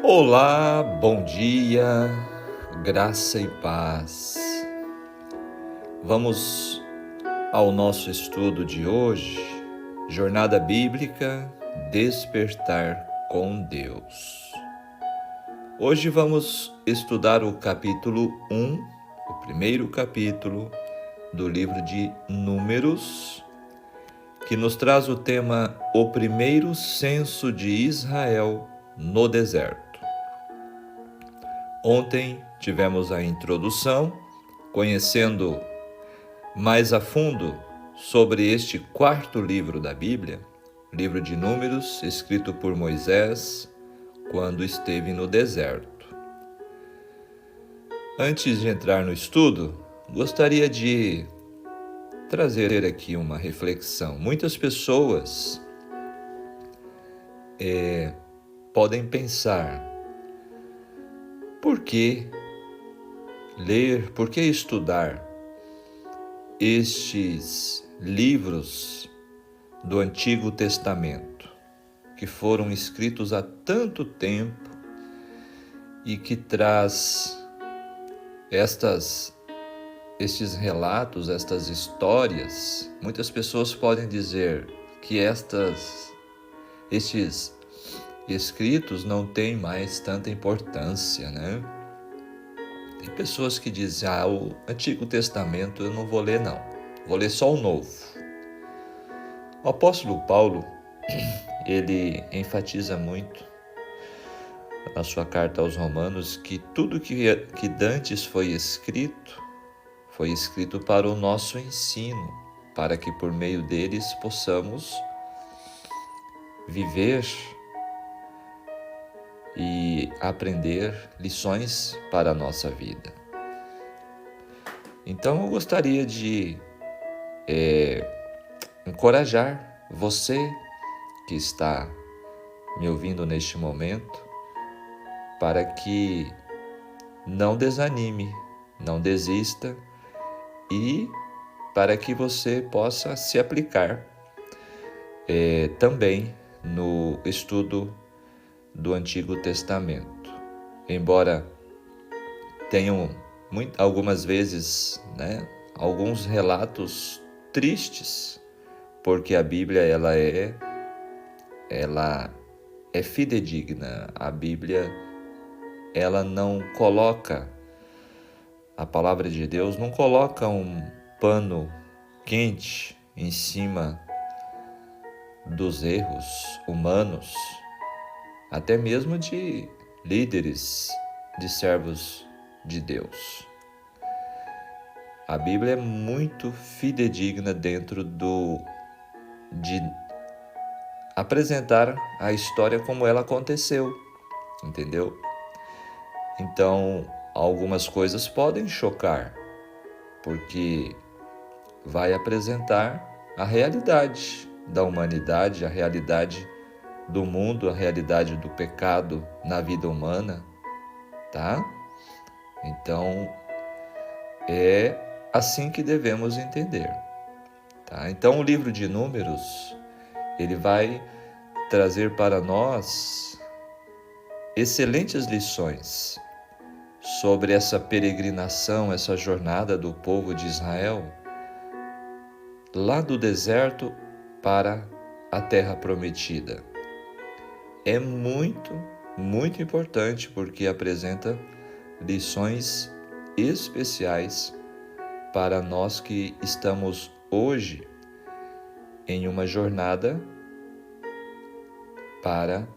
Olá, bom dia, graça e paz. Vamos ao nosso estudo de hoje, Jornada Bíblica, Despertar com Deus. Hoje vamos estudar o capítulo 1, o primeiro capítulo do livro de Números, que nos traz o tema O Primeiro Censo de Israel no Deserto. Ontem tivemos a introdução, conhecendo mais a fundo sobre este quarto livro da Bíblia, livro de Números, escrito por Moisés quando esteve no deserto. Antes de entrar no estudo, gostaria de trazer aqui uma reflexão. Muitas pessoas podem pensar: por que ler, por que estudar estes livros do Antigo Testamento, que foram escritos há tanto tempo e que traz estes relatos, estas histórias? Muitas pessoas podem dizer que estes escritos não têm mais tanta importância, né? Tem pessoas que dizem: o Antigo Testamento eu não vou ler não, vou ler só o Novo. O apóstolo Paulo, ele enfatiza muito na sua carta aos Romanos que tudo que dantes foi escrito para o nosso ensino, para que por meio deles possamos viver e aprender lições para a nossa vida. Então eu gostaria de encorajar você que está me ouvindo neste momento, para que não desanime, não desista, e para que você possa se aplicar também no estudo do Antigo Testamento. Embora tenham algumas vezes, alguns relatos tristes, porque a Bíblia ela é fidedigna. A Bíblia ela não coloca, a palavra de Deus não coloca um pano quente em cima dos erros humanos, até mesmo de líderes, de servos de Deus. A Bíblia é muito fidedigna dentro de apresentar a história como ela aconteceu, entendeu? Então, algumas coisas podem chocar, porque vai apresentar a realidade da humanidade, a realidade do mundo, a realidade do pecado na vida humana, tá? Então, é assim que devemos entender, tá? Então, o livro de Números, ele vai trazer para nós excelentes lições sobre essa peregrinação, essa jornada do povo de Israel lá do deserto para a terra prometida. É muito, muito importante, porque apresenta lições especiais para nós que estamos hoje em uma jornada para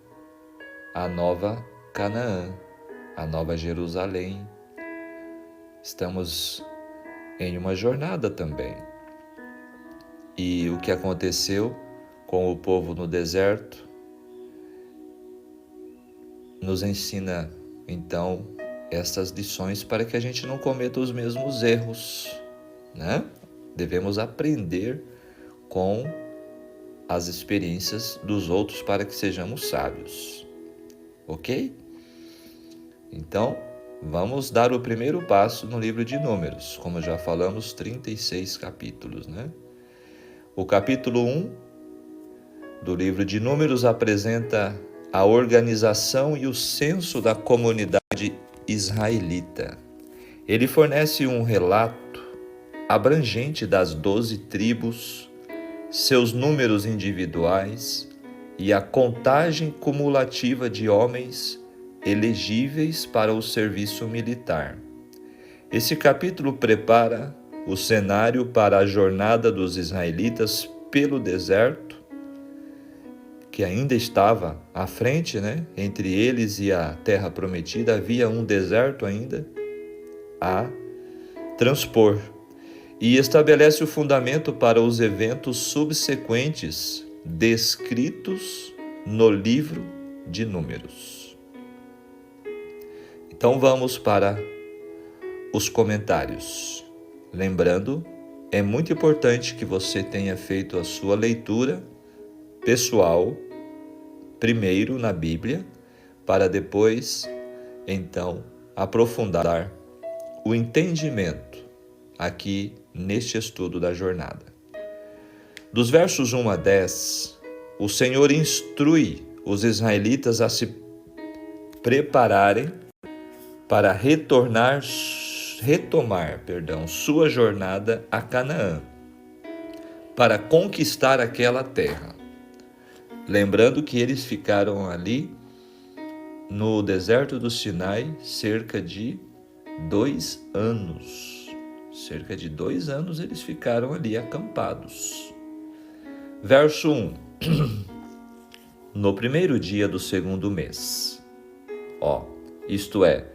a nova Canaã, a nova Jerusalém. Estamos em uma jornada também. E o que aconteceu com o povo no deserto nos ensina, então, essas lições para que a gente não cometa os mesmos erros, né? Devemos aprender com as experiências dos outros para que sejamos sábios, ok? Então, vamos dar o primeiro passo no livro de Números, como já falamos, 36 capítulos, né? O capítulo 1 do livro de Números apresenta a organização e o censo da comunidade israelita. Ele fornece um relato abrangente das 12 tribos, seus números individuais e a contagem cumulativa de homens elegíveis para o serviço militar. Esse capítulo prepara o cenário para a jornada dos israelitas pelo deserto, que ainda estava à frente, Entre eles e a terra prometida havia um deserto ainda a transpor, e estabelece o fundamento para os eventos subsequentes descritos no livro de Números. Então vamos para os comentários. Lembrando, é muito importante que você tenha feito a sua leitura pessoal, primeiro na Bíblia, para depois, então, aprofundar o entendimento aqui neste estudo da jornada. Dos versos 1 a 10, o Senhor instrui os israelitas a se prepararem para retomar sua jornada a Canaã, para conquistar aquela terra. Lembrando que eles ficaram ali no deserto do Sinai cerca de 2 anos. Cerca de 2 anos eles ficaram ali acampados. Verso 1. No primeiro dia do segundo mês, isto é,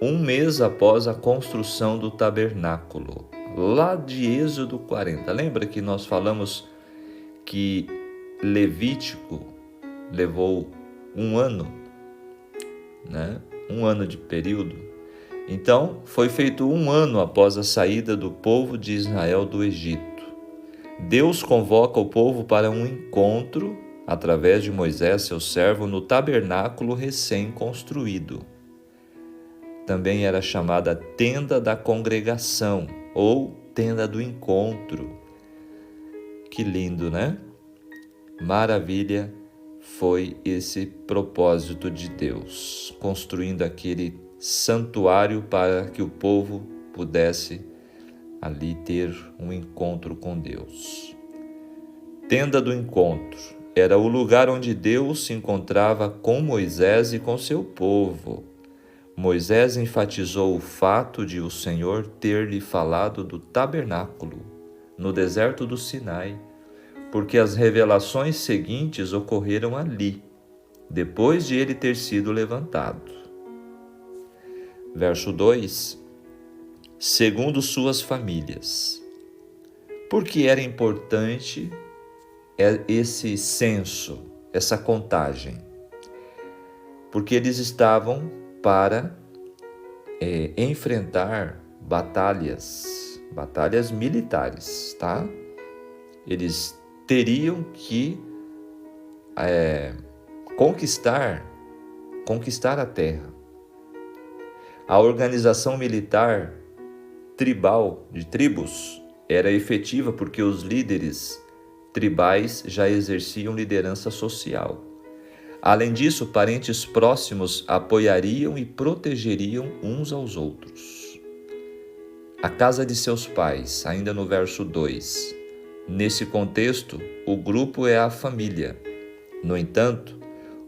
1 mês após a construção do tabernáculo, lá de Êxodo 40. Lembra que nós falamos que Levítico levou 1 ano, 1 ano de período? Então, foi feito 1 ano após a saída do povo de Israel do Egito. Deus convoca o povo para um encontro, através de Moisés, seu servo, no tabernáculo recém-construído. Também era chamada tenda da congregação, ou tenda do encontro. Que lindo, Maravilha foi esse propósito de Deus, construindo aquele santuário para que o povo pudesse ali ter um encontro com Deus. Tenda do encontro era o lugar onde Deus se encontrava com Moisés e com seu povo. Moisés enfatizou o fato de o Senhor ter lhe falado do tabernáculo no deserto do Sinai, porque as revelações seguintes ocorreram ali, depois de ele ter sido levantado. Verso 2. Segundo suas famílias. Por que era importante esse censo, essa contagem? Porque eles estavam para enfrentar batalhas militares, Eles teriam que conquistar a terra. A organização militar tribal de tribos era efetiva porque os líderes tribais já exerciam liderança social. Além disso, parentes próximos apoiariam e protegeriam uns aos outros. A casa de seus pais, ainda no verso 2. Nesse contexto, o grupo é a família. No entanto,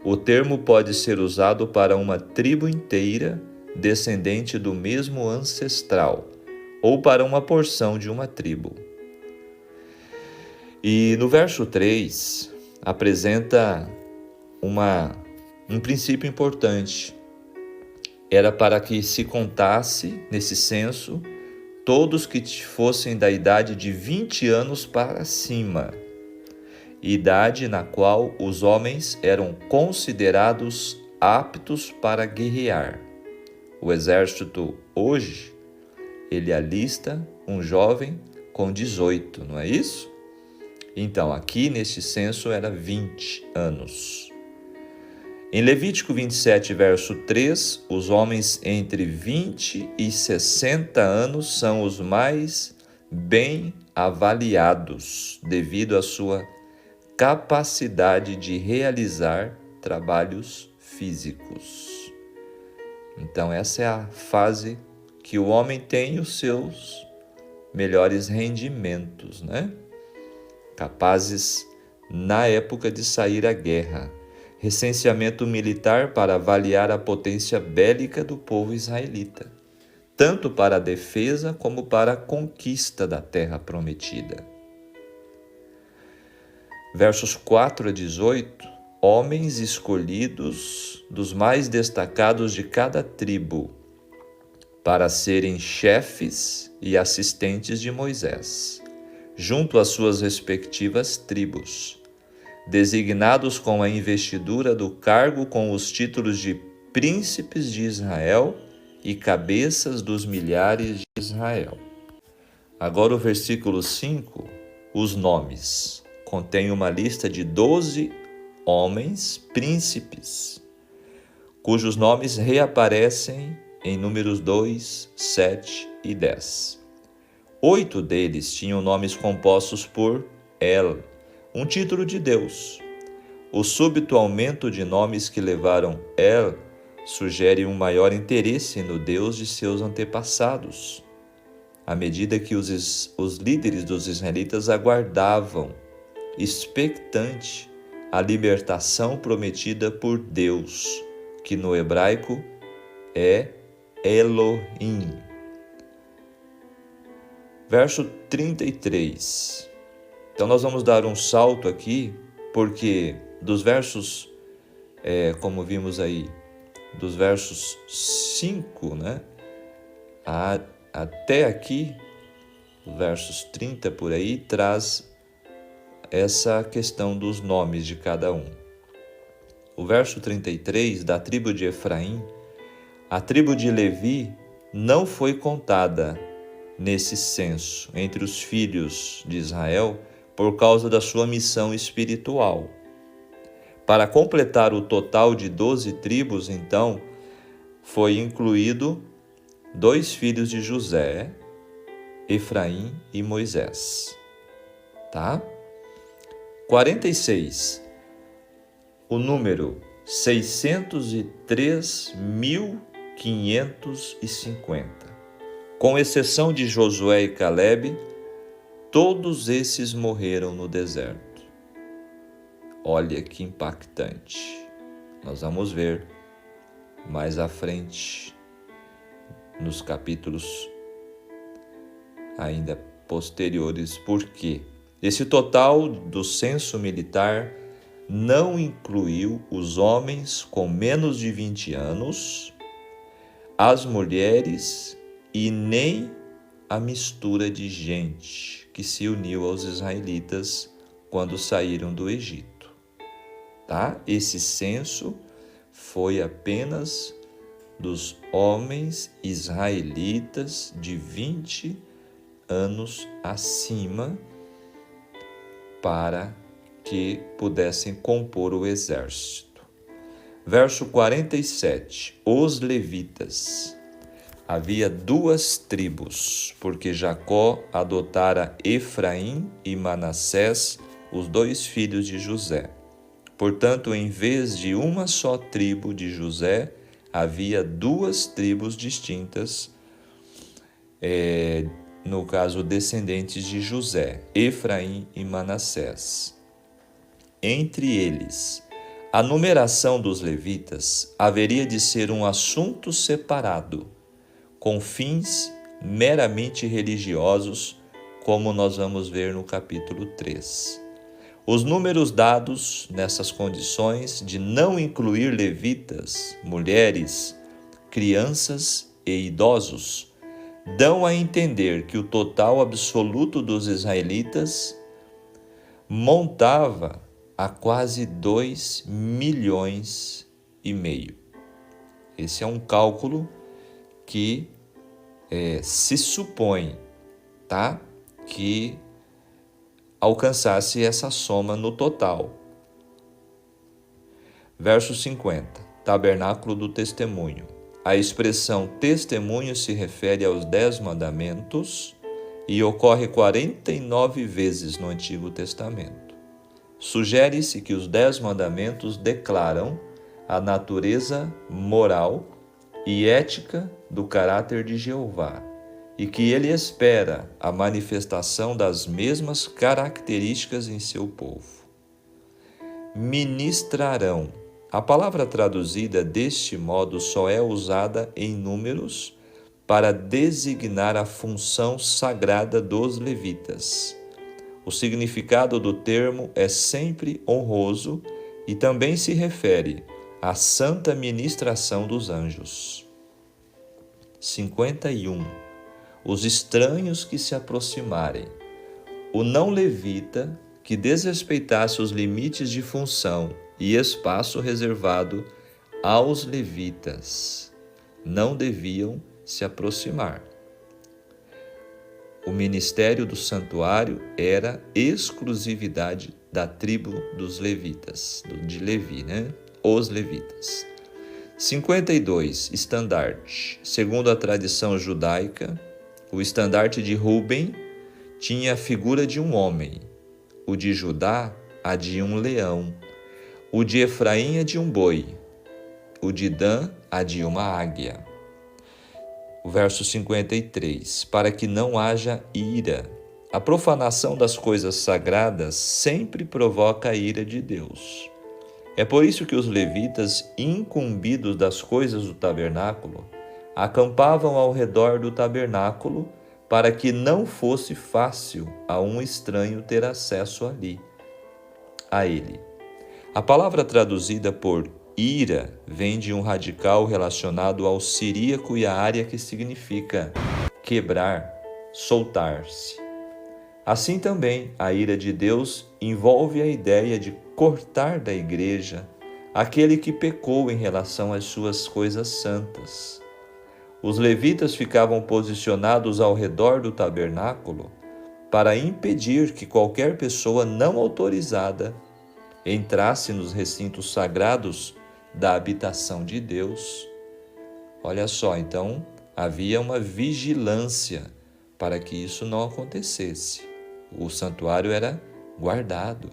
o termo pode ser usado para uma tribo inteira descendente do mesmo ancestral, ou para uma porção de uma tribo. E no verso 3, apresenta um princípio importante. Era para que se contasse, nesse censo, todos que fossem da idade de 20 anos para cima, idade na qual os homens eram considerados aptos para guerrear. O exército hoje, ele alista um jovem com 18, não é isso? Então, aqui neste censo era 20 anos. Em Levítico 27, verso 3, os homens entre 20 e 60 anos são os mais bem avaliados, devido à sua capacidade de realizar trabalhos físicos. Então essa é a fase que o homem tem os seus melhores rendimentos, né? Capazes na época de sair à guerra. Recenseamento militar para avaliar a potência bélica do povo israelita, tanto para a defesa como para a conquista da terra prometida. Versos 4 a 18, homens escolhidos dos mais destacados de cada tribo, para serem chefes e assistentes de Moisés, junto às suas respectivas tribos, designados com a investidura do cargo com os títulos de príncipes de Israel e cabeças dos milhares de Israel. Agora o versículo 5, os nomes. Contém uma lista de 12 homens príncipes, cujos nomes reaparecem em Números 2, 7 e 10. 8 deles tinham nomes compostos por El, um título de Deus. O súbito aumento de nomes que levaram El sugere um maior interesse no Deus de seus antepassados, à medida que os líderes dos israelitas aguardavam, expectante, a libertação prometida por Deus, que no hebraico é Elohim. Verso 33. Então nós vamos dar um salto aqui, porque dos versos, como vimos aí, dos versos 5, né, até aqui, versos 30 por aí, traz essa questão dos nomes de cada um. O verso 33, da tribo de Efraim, a tribo de Levi não foi contada nesse censo entre os filhos de Israel por causa da sua missão espiritual. Para completar o total de 12 tribos, então, foi incluído 2 filhos de José, Efraim e Moisés. Tá? 46. O número 603.550. Com exceção de Josué e Calebe, todos esses morreram no deserto. Olha que impactante. Nós vamos ver mais à frente, nos capítulos ainda posteriores, por quê? Esse total do censo militar não incluiu os homens com menos de 20 anos, as mulheres e nem a mistura de gente que se uniu aos israelitas quando saíram do Egito. Tá? Esse censo foi apenas dos homens israelitas de 20 anos acima, para que pudessem compor o exército. Verso 47. Os levitas. Havia 2 tribos, porque Jacó adotara Efraim e Manassés, os 2 filhos de José. Portanto, em vez de uma só tribo de José, havia 2 tribos distintas, no caso, descendentes de José, Efraim e Manassés. Entre eles, a numeração dos levitas haveria de ser um assunto separado, com fins meramente religiosos, como nós vamos ver no capítulo 3. Os números dados nessas condições de não incluir levitas, mulheres, crianças e idosos, dão a entender que o total absoluto dos israelitas montava a quase 2,5 milhões. Esse é um cálculo que se supõe, tá? Que alcançasse essa soma no total. Verso 50. Tabernáculo do testemunho. A expressão testemunho se refere aos 10 mandamentos e ocorre 49 vezes no Antigo Testamento. Sugere-se que os 10 mandamentos declaram a natureza moral e ética do caráter de Jeová, e que ele espera a manifestação das mesmas características em seu povo. Ministrarão. A palavra traduzida deste modo só é usada em números para designar a função sagrada dos levitas. O significado do termo é sempre honroso e também se refere à santa ministração dos anjos. 51. Os estranhos que se aproximarem. O não levita que desrespeitasse os limites de função e espaço reservado aos levitas não deviam se aproximar. O ministério do santuário era exclusividade da tribo dos levitas, de Levi, Os levitas. 52. Estandarte. Segundo a tradição judaica, o estandarte de Ruben tinha a figura de um homem, o de Judá a de um leão, o de Efraim a de um boi, o de Dan a de uma águia. O verso 53, para que não haja ira. A profanação das coisas sagradas sempre provoca a ira de Deus. É por isso que os levitas, incumbidos das coisas do tabernáculo, acampavam ao redor do tabernáculo para que não fosse fácil a um estranho ter acesso a ele. A palavra traduzida por ira vem de um radical relacionado ao siríaco e a área que significa quebrar, soltar-se. Assim também, a ira de Deus envolve a ideia de cortar da igreja aquele que pecou em relação às suas coisas santas. Os levitas ficavam posicionados ao redor do tabernáculo para impedir que qualquer pessoa não autorizada entrasse nos recintos sagrados da habitação de Deus. Olha só, então havia uma vigilância para que isso não acontecesse. O santuário era guardado.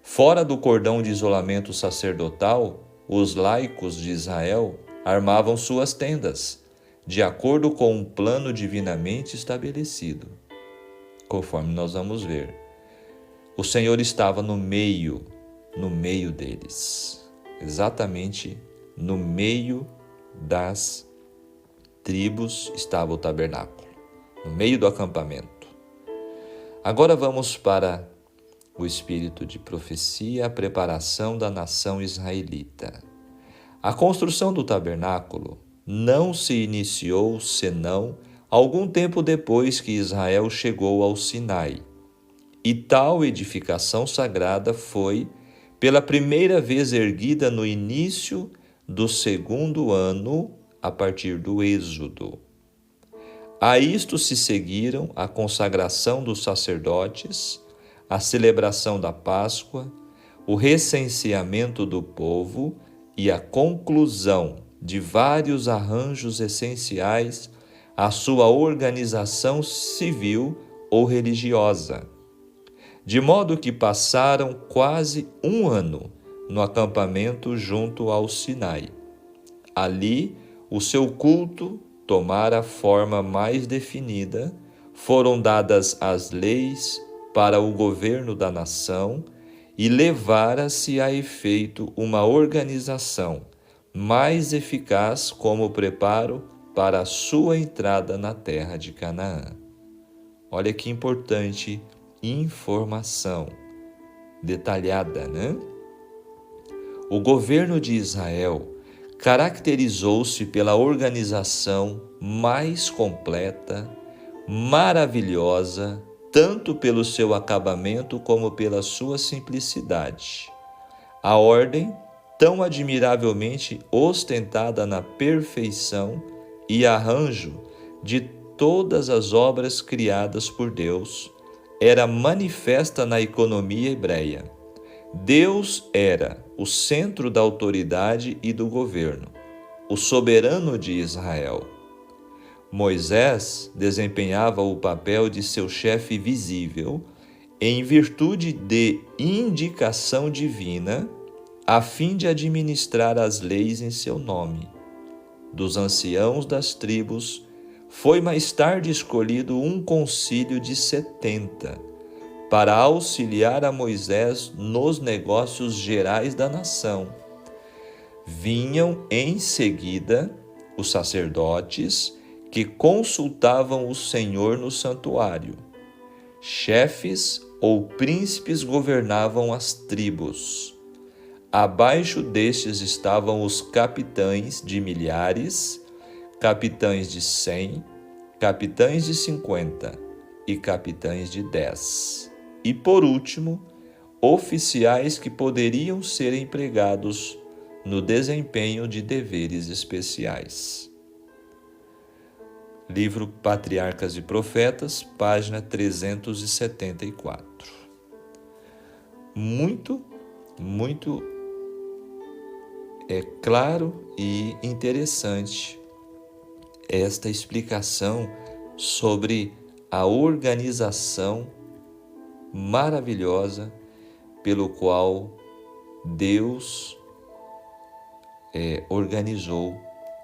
Fora do cordão de isolamento sacerdotal, os laicos de Israel armavam suas tendas, de acordo com um plano divinamente estabelecido. Conforme nós vamos ver, o Senhor estava no meio deles, exatamente no meio das tribos estava o tabernáculo, no meio do acampamento. Agora vamos para o espírito de profecia, a preparação da nação israelita. A construção do tabernáculo não se iniciou senão algum tempo depois que Israel chegou ao Sinai. E tal edificação sagrada foi, pela primeira vez, erguida no início do 2º ano, a partir do Êxodo. A isto se seguiram a consagração dos sacerdotes, a celebração da Páscoa, o recenseamento do povo e a conclusão de vários arranjos essenciais à sua organização civil ou religiosa. De modo que passaram quase um ano no acampamento junto ao Sinai. Ali, o seu culto tomara forma mais definida, foram dadas as leis para o governo da nação e levara-se a efeito uma organização mais eficaz como preparo para a sua entrada na terra de Canaã. Olha que importante informação detalhada, O governo de Israel caracterizou-se pela organização mais completa, maravilhosa, tanto pelo seu acabamento como pela sua simplicidade. A ordem, tão admiravelmente ostentada na perfeição e arranjo de todas as obras criadas por Deus, era manifesta na economia hebreia. Deus era o centro da autoridade e do governo, o soberano de Israel. Moisés desempenhava o papel de seu chefe visível em virtude de indicação divina, a fim de administrar as leis em seu nome. Dos anciãos das tribos, foi mais tarde escolhido um concílio de 70, para auxiliar a Moisés nos negócios gerais da nação. Vinham em seguida os sacerdotes que consultavam o Senhor no santuário. Chefes ou príncipes governavam as tribos. Abaixo destes estavam os capitães de milhares, capitães de 100, capitães de 50 e capitães de 10. E, por último, oficiais que poderiam ser empregados no desempenho de deveres especiais. Livro Patriarcas e Profetas, página 374. Muito claro e interessante esta explicação sobre a organização maravilhosa pelo qual Deus organizou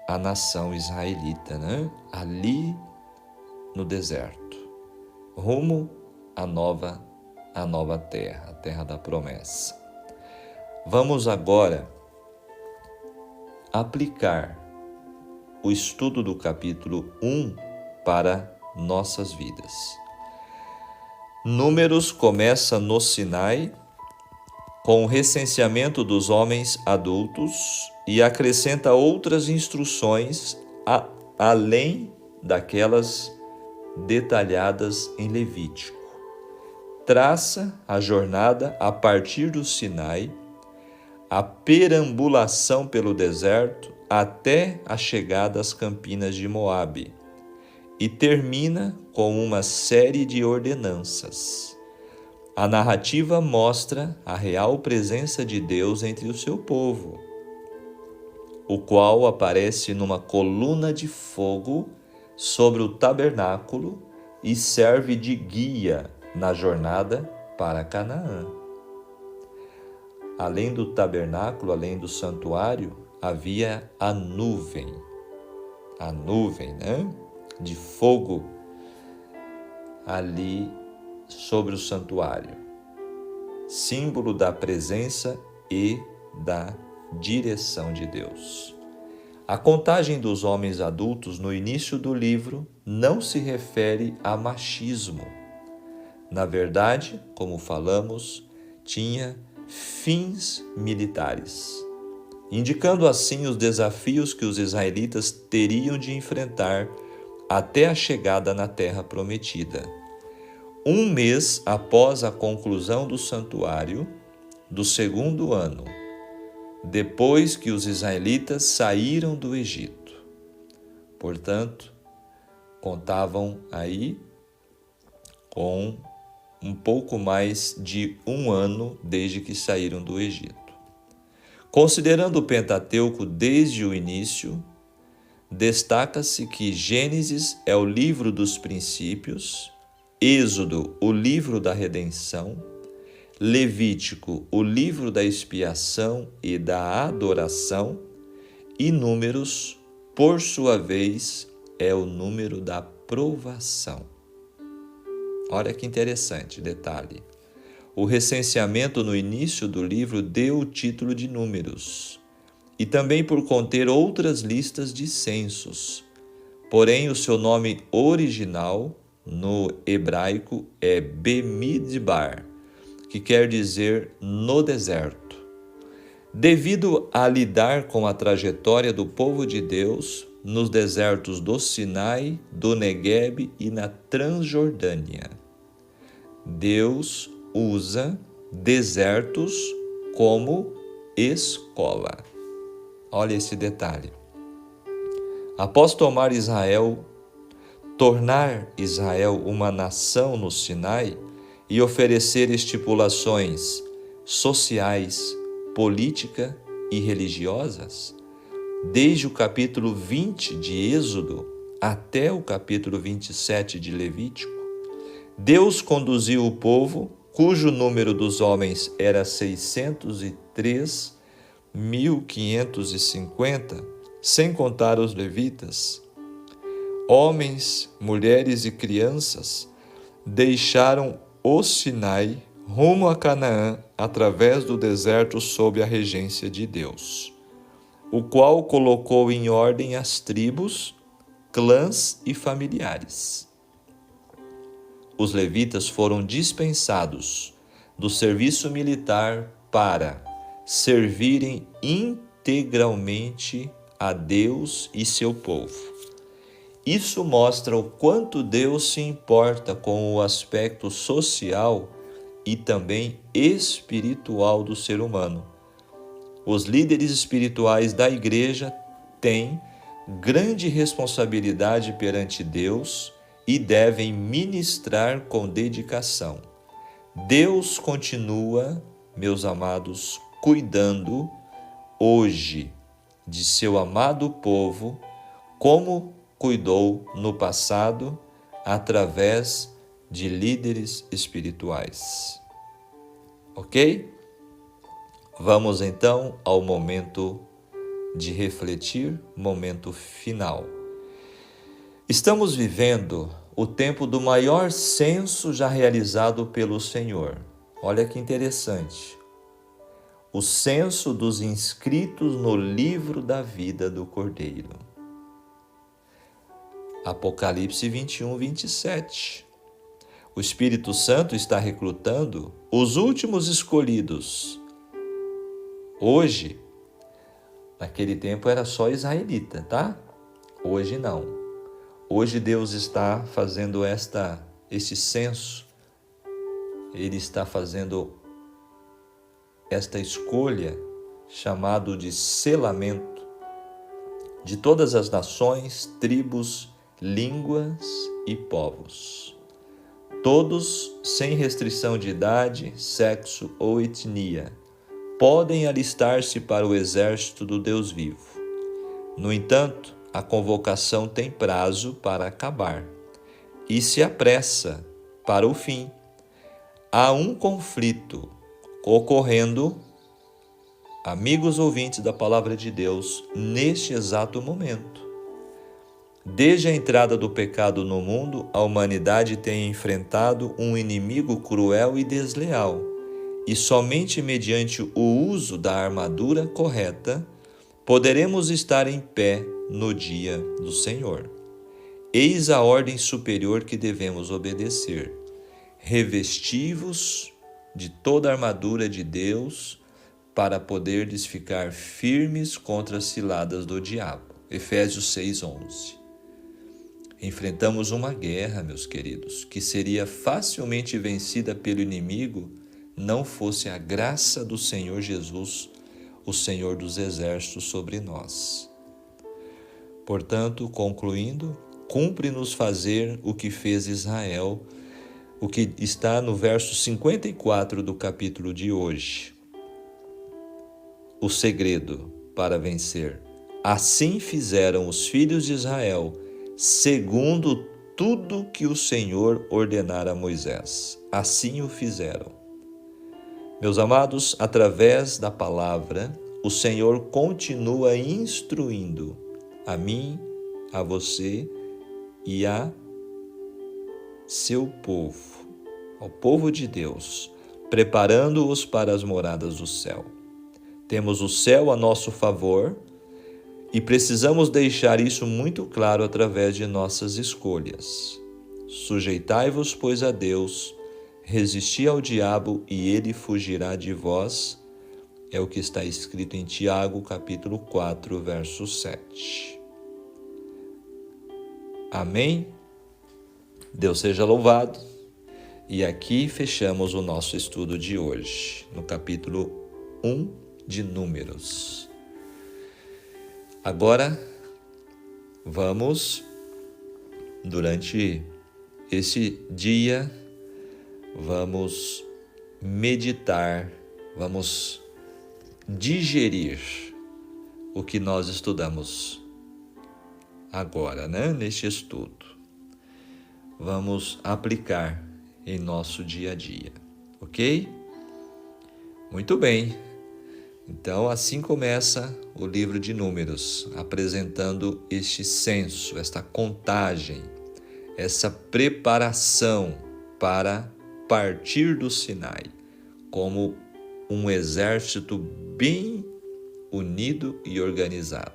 a nação israelita, né? Ali no deserto, rumo à nova terra, a terra da promessa. Vamos agora aplicar o estudo do capítulo 1 para nossas vidas. Números começa no Sinai, com o recenseamento dos homens adultos e acrescenta outras instruções além daquelas detalhadas em Levítico. Traça a jornada a partir do Sinai, a perambulação pelo deserto até a chegada às campinas de Moabe, e termina com uma série de ordenanças. A narrativa mostra a real presença de Deus entre o seu povo, o qual aparece numa coluna de fogo sobre o tabernáculo e serve de guia na jornada para Canaã. Além do tabernáculo, além do santuário, havia a nuvem, né? De fogo ali sobre o santuário, símbolo da presença e da direção de Deus. A contagem dos homens adultos no início do livro não se refere a machismo. Na verdade, como falamos, tinha fins militares, indicando assim os desafios que os israelitas teriam de enfrentar até a chegada na terra prometida. Um mês após a conclusão do santuário, do segundo ano, depois que os israelitas saíram do Egito. Portanto, contavam aí com um pouco mais de um ano desde que saíram do Egito. Considerando o Pentateuco desde o início, destaca-se que Gênesis é o livro dos princípios, Êxodo, o livro da redenção, Levítico, o livro da expiação e da adoração, e Números, por sua vez, é o número da provação. Olha que interessante detalhe. O recenseamento no início do livro deu o título de Números, e também por conter outras listas de censos. Porém, o seu nome original no hebraico é Bemidbar, que quer dizer no deserto. Devido a lidar com a trajetória do povo de Deus nos desertos do Sinai, do Negueb e na Transjordânia, Deus usa desertos como escola. Olha esse detalhe. Após tornar Israel uma nação no Sinai e oferecer estipulações sociais, política e religiosas, desde o capítulo 20 de Êxodo até o capítulo 27 de Levítico, Deus conduziu o povo cujo número dos homens era 603.550, sem contar os levitas, homens, mulheres e crianças, deixaram o Sinai rumo a Canaã através do deserto sob a regência de Deus, o qual colocou em ordem as tribos, clãs e familiares. Os levitas foram dispensados do serviço militar para servirem integralmente a Deus e seu povo. Isso mostra o quanto Deus se importa com o aspecto social e também espiritual do ser humano. Os líderes espirituais da igreja têm grande responsabilidade perante Deus e devem ministrar com dedicação. Deus continua, meus amados, cuidando hoje de seu amado povo, como cuidou no passado através de líderes espirituais. Ok? Vamos então ao momento de refletir, momento final. Estamos vivendo o tempo do maior censo já realizado pelo Senhor. Olha que interessante. O censo dos inscritos no livro da vida do Cordeiro. Apocalipse 21, 27. O Espírito Santo está recrutando os últimos escolhidos. Hoje, naquele tempo era só israelita, tá? Hoje não. Hoje Deus está fazendo este censo. Ele está fazendo esta escolha, chamado de selamento, de todas as nações, tribos, línguas e povos. Todos, sem restrição de idade, sexo ou etnia, podem alistar-se para o exército do Deus vivo. No entanto, a convocação tem prazo para acabar e se apressa para o fim. Há um conflito ocorrendo, amigos ouvintes da Palavra de Deus, neste exato momento. Desde a entrada do pecado no mundo, a humanidade tem enfrentado um inimigo cruel e desleal, e somente mediante o uso da armadura correta poderemos estar em pé no dia do Senhor. Eis a ordem superior que devemos obedecer. Revesti-vos de toda a armadura de Deus para poderdes ficar firmes contra as ciladas do diabo. Efésios 6:11. Enfrentamos uma guerra, meus queridos, que seria facilmente vencida pelo inimigo, não fosse a graça do Senhor Jesus, o Senhor dos exércitos, sobre nós. Portanto, concluindo, cumpre-nos fazer o que fez Israel, o que está no verso 54 do capítulo de hoje. O segredo para vencer. Assim fizeram os filhos de Israel, segundo tudo que o Senhor ordenara a Moisés. Assim o fizeram. Meus amados, através da palavra, o Senhor continua instruindo a mim, a você e a seu povo, ao povo de Deus, preparando-os para as moradas do céu. Temos o céu a nosso favor e precisamos deixar isso muito claro através de nossas escolhas. Sujeitai-vos, pois, a Deus, resisti ao diabo e ele fugirá de vós. É o que está escrito em Tiago, capítulo 4, verso 7. Amém? Deus seja louvado. E aqui fechamos o nosso estudo de hoje, no capítulo 1 de Números. Agora, vamos, durante esse dia, vamos meditar, vamos digerir o que nós estudamos agora, neste estudo. Vamos aplicar em nosso dia a dia. ok? Muito bem. Então, assim começa o livro de Números, apresentando este censo, esta contagem, essa preparação para partir do Sinai, como um exército bem unido e organizado.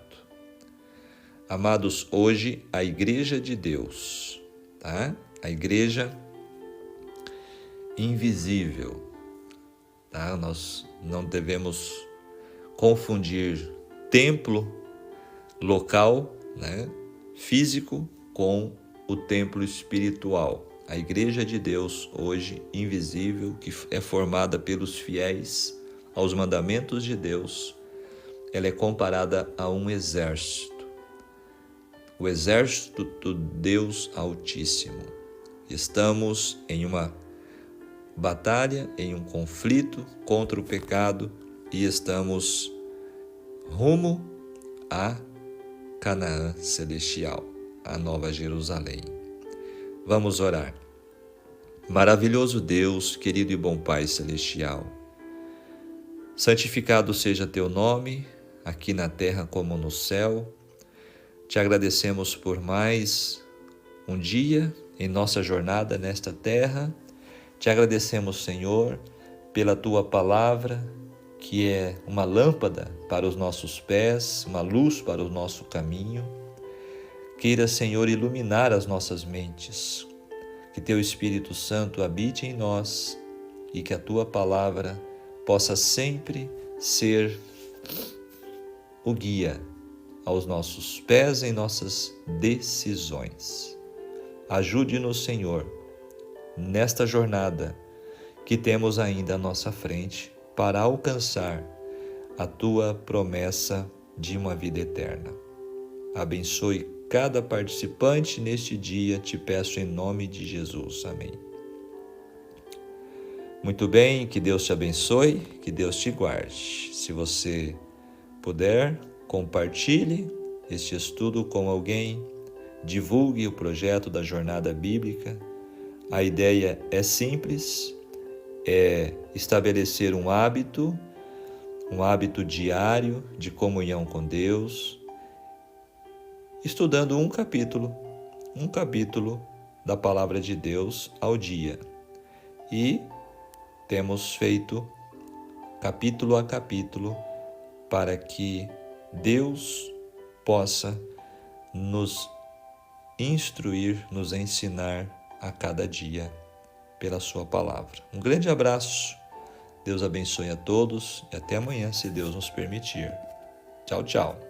Amados, hoje a Igreja de Deus, tá? A Igreja invisível, tá? Nós não devemos confundir templo local, né, físico, com o templo espiritual. A Igreja de Deus, hoje invisível, que é formada pelos fiéis aos mandamentos de Deus, ela é comparada a um exército. O exército do Deus Altíssimo. Estamos em uma batalha, em um conflito contra o pecado e estamos rumo a Canaã celestial, a Nova Jerusalém. Vamos orar. Maravilhoso Deus, querido e bom Pai celestial, santificado seja teu nome, aqui na terra como no céu. Te agradecemos por mais um dia em nossa jornada nesta terra. Te agradecemos, Senhor, pela tua palavra, que é uma lâmpada para os nossos pés, uma luz para o nosso caminho. Queira, Senhor, iluminar as nossas mentes, que teu Espírito Santo habite em nós e que a tua palavra possa sempre ser o guia aos nossos pés em nossas decisões. Ajude-nos, Senhor, nesta jornada que temos ainda à nossa frente para alcançar a tua promessa de uma vida eterna. Abençoe cada participante neste dia, te peço em nome de Jesus. Amém. Muito bem, que Deus te abençoe, que Deus te guarde. Se você puder, compartilhe este estudo com alguém, divulgue o projeto da Jornada Bíblica. A ideia é simples, é estabelecer um hábito diário de comunhão com Deus, estudando um capítulo da Palavra de Deus ao dia. E temos feito capítulo a capítulo para que Deus possa nos instruir, nos ensinar a cada dia pela sua palavra. Um grande abraço, Deus abençoe a todos e até amanhã, se Deus nos permitir. Tchau, tchau.